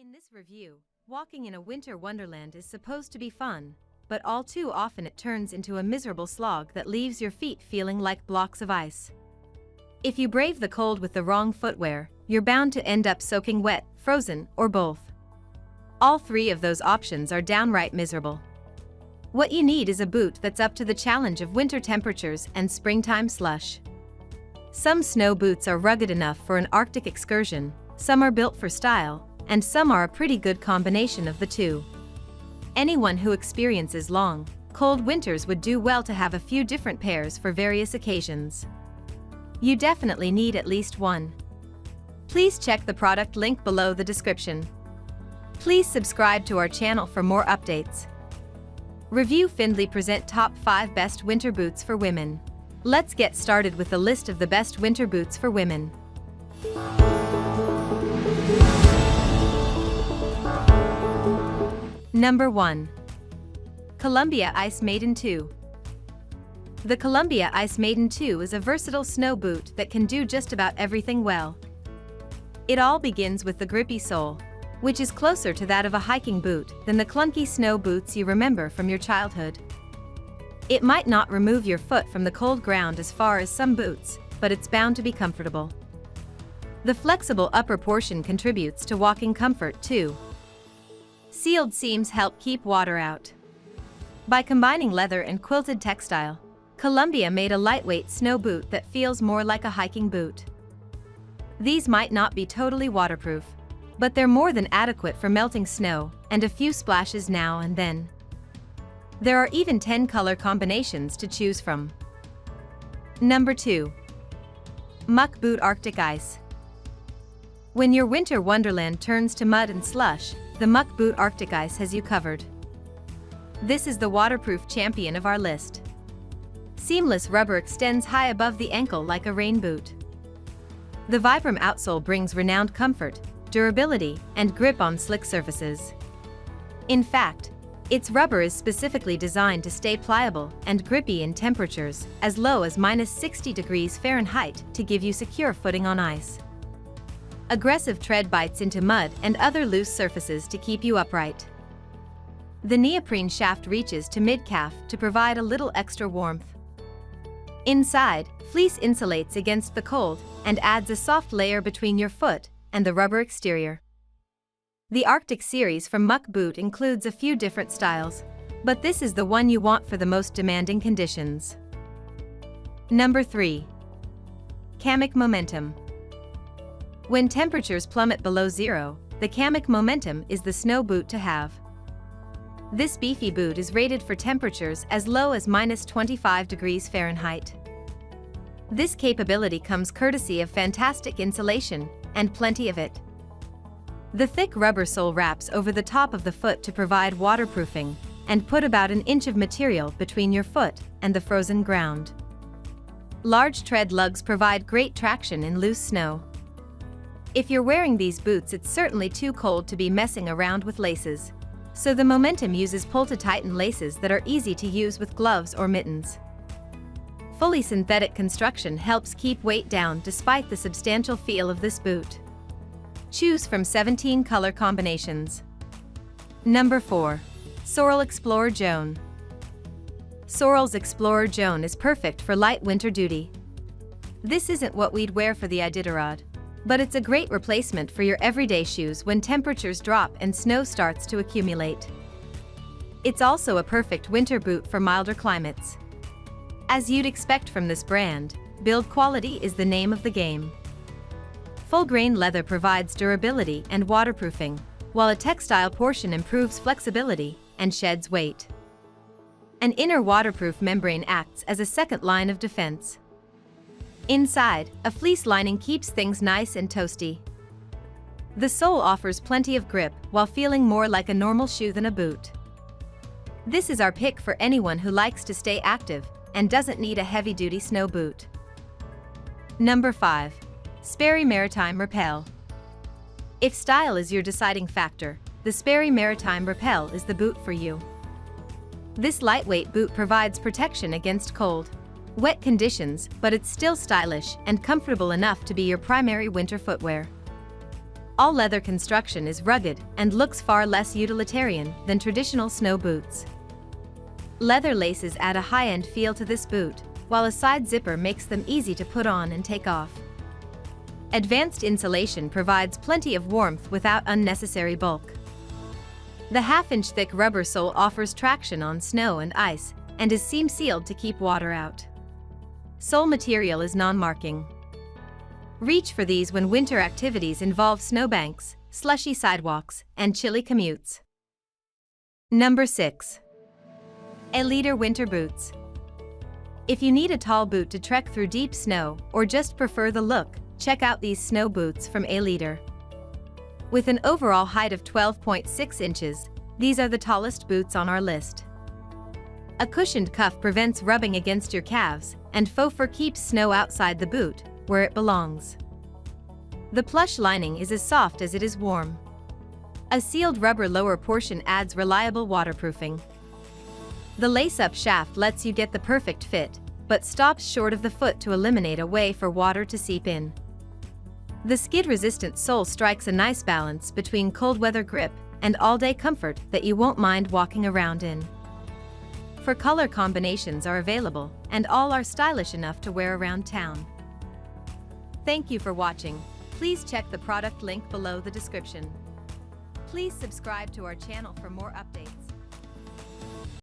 In this review, walking in a winter wonderland is supposed to be fun, but all too often it turns into a miserable slog that leaves your feet feeling like blocks of ice. If you brave the cold with the wrong footwear, you're bound to end up soaking wet, frozen, or both. All three of those options are downright miserable. What you need is a boot that's up to the challenge of winter temperatures and springtime slush. Some snow boots are rugged enough for an Arctic excursion, some are built for style, and some are a pretty good combination of the two. Anyone who experiences long, cold winters would do well to have a few different pairs for various occasions. You definitely need at least one. Please check the product link below the description. Please subscribe to our channel for more updates. Review Findlay present top 5 best winter boots for women. Let's get started with the list of the best winter boots for women. Number 1. Columbia Ice Maiden 2. The Columbia Ice Maiden 2 is a versatile snow boot that can do just about everything well. It all begins with the grippy sole, which is closer to that of a hiking boot than the clunky snow boots you remember from your childhood. It might not remove your foot from the cold ground as far as some boots, but it's bound to be comfortable. The flexible upper portion contributes to walking comfort too. Sealed seams help keep water out. By combining leather and quilted textile, Columbia made a lightweight snow boot that feels more like a hiking boot. These might not be totally waterproof, but they're more than adequate for melting snow and a few splashes now and then. There are even 10 color combinations to choose from. Number 2. Muck Boot Arctic Ice. When your winter wonderland turns to mud and slush, the Muck Boot Arctic Ice has you covered. This is the waterproof champion of our list. Seamless rubber extends high above the ankle like a rain boot. The Vibram outsole brings renowned comfort, durability, and grip on slick surfaces. In fact, its rubber is specifically designed to stay pliable and grippy in temperatures as low as -60 degrees Fahrenheit to give you secure footing on ice. Aggressive tread bites into mud and other loose surfaces to keep you upright. The neoprene shaft reaches to mid-calf to provide a little extra warmth. Inside, fleece insulates against the cold and adds a soft layer between your foot and the rubber exterior. The Arctic series from Muck Boot includes a few different styles, but this is the one you want for the most demanding conditions. Number 3. Kamik Momentum. When temperatures plummet below zero, the Kamik Momentum is the snow boot to have. This beefy boot is rated for temperatures as low as -25 degrees Fahrenheit. This capability comes courtesy of fantastic insulation and plenty of it. The thick rubber sole wraps over the top of the foot to provide waterproofing and put about an inch of material between your foot and the frozen ground. Large tread lugs provide great traction in loose snow. If you're wearing these boots, it's certainly too cold to be messing around with laces, so the Momentum uses pull-to-tighten laces that are easy to use with gloves or mittens. Fully synthetic construction helps keep weight down despite the substantial feel of this boot. Choose from 17 color combinations. Number 4. Sorel Explorer Joan. Sorel's Explorer Joan is perfect for light winter duty. This isn't what we'd wear for the Iditarod, but it's a great replacement for your everyday shoes when temperatures drop and snow starts to accumulate. It's also a perfect winter boot for milder climates. As you'd expect from this brand, build quality is the name of the game. Full-grain leather provides durability and waterproofing, while a textile portion improves flexibility and sheds weight. An inner waterproof membrane acts as a second line of defense. Inside, a fleece lining keeps things nice and toasty. The sole offers plenty of grip while feeling more like a normal shoe than a boot. This is our pick for anyone who likes to stay active and doesn't need a heavy-duty snow boot. Number 5. Sperry Maritime Repel. If style is your deciding factor, the Sperry Maritime Repel is the boot for you. This lightweight boot provides protection against cold, wet conditions, but it's still stylish and comfortable enough to be your primary winter footwear. All leather construction is rugged and looks far less utilitarian than traditional snow boots. Leather laces add a high-end feel to this boot, while a side zipper makes them easy to put on and take off. Advanced insulation provides plenty of warmth without unnecessary bulk. The half-inch thick rubber sole offers traction on snow and ice and is seam-sealed to keep water out. Sole material is non-marking. Reach for these when winter activities involve snowbanks, slushy sidewalks, and chilly commutes. Number 6. A-Leader Winter Boots. If you need a tall boot to trek through deep snow or just prefer the look, check out these snow boots from A-Leader. With an overall height of 12.6 inches, these are the tallest boots on our list. A cushioned cuff prevents rubbing against your calves, and faux fur keeps snow outside the boot, where it belongs. The plush lining is as soft as it is warm. A sealed rubber lower portion adds reliable waterproofing. The lace-up shaft lets you get the perfect fit, but stops short of the foot to eliminate a way for water to seep in. The skid-resistant sole strikes a nice balance between cold weather grip and all-day comfort that you won't mind walking around in. 4 color combinations are available, and all are stylish enough to wear around town. Thank you for watching. Please check the product link below the description. Please subscribe to our channel for more updates.